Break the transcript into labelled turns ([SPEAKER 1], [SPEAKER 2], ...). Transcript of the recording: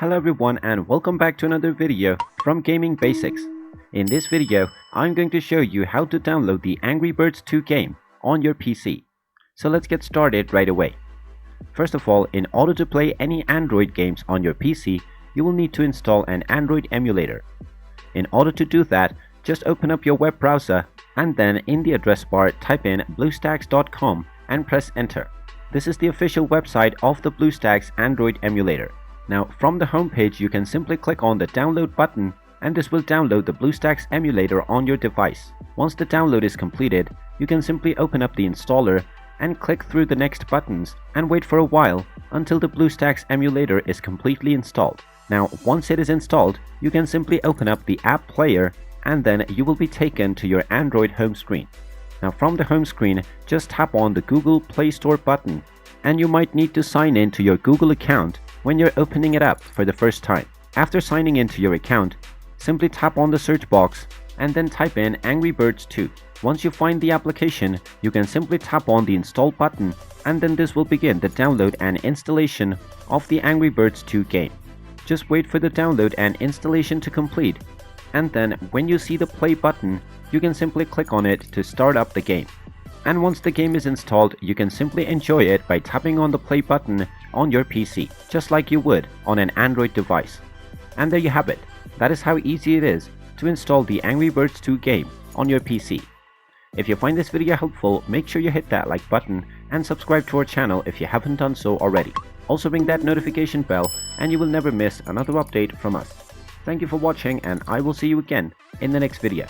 [SPEAKER 1] Hello everyone and welcome back to another video from Gaming Basics. In this video, I'm going to show you how to download the Angry Birds 2 game on your PC. So let's get started right away. First of all, in order to play any Android games on your PC, you will need to install an Android emulator. In order to do that, just open up your web browser and then in the address bar type in bluestacks.com and press enter. This is the official website of the BlueStacks Android emulator. Now from the home page you can simply click on the download button and this will download the BlueStacks emulator on your device. Once the download is completed, you can simply open up the installer and click through the next buttons and wait for a while until the BlueStacks emulator is completely installed. Now once it is installed, you can simply open up the app player and then you will be taken to your Android home screen. Now from the home screen, just tap on the Google Play Store button and you might need to sign in to your Google account when you're opening it up for the first time. After signing into your account, simply tap on the search box and then type in Angry Birds 2. Once you find the application, you can simply tap on the install button and then this will begin the download and installation of the Angry Birds 2 game. Just wait for the download and installation to complete and then when you see the play button, you can simply click on it to start up the game. And once the game is installed, you can simply enjoy it by tapping on the play button on your PC, just like you would on an Android device. And there you have it. That is how easy it is to install the Angry Birds 2 game on your PC. If you find this video helpful, make sure you hit that like button and subscribe to our channel if you haven't done so already. Also ring that notification bell and you will never miss another update from us. Thank you for watching and I will see you again in the next video.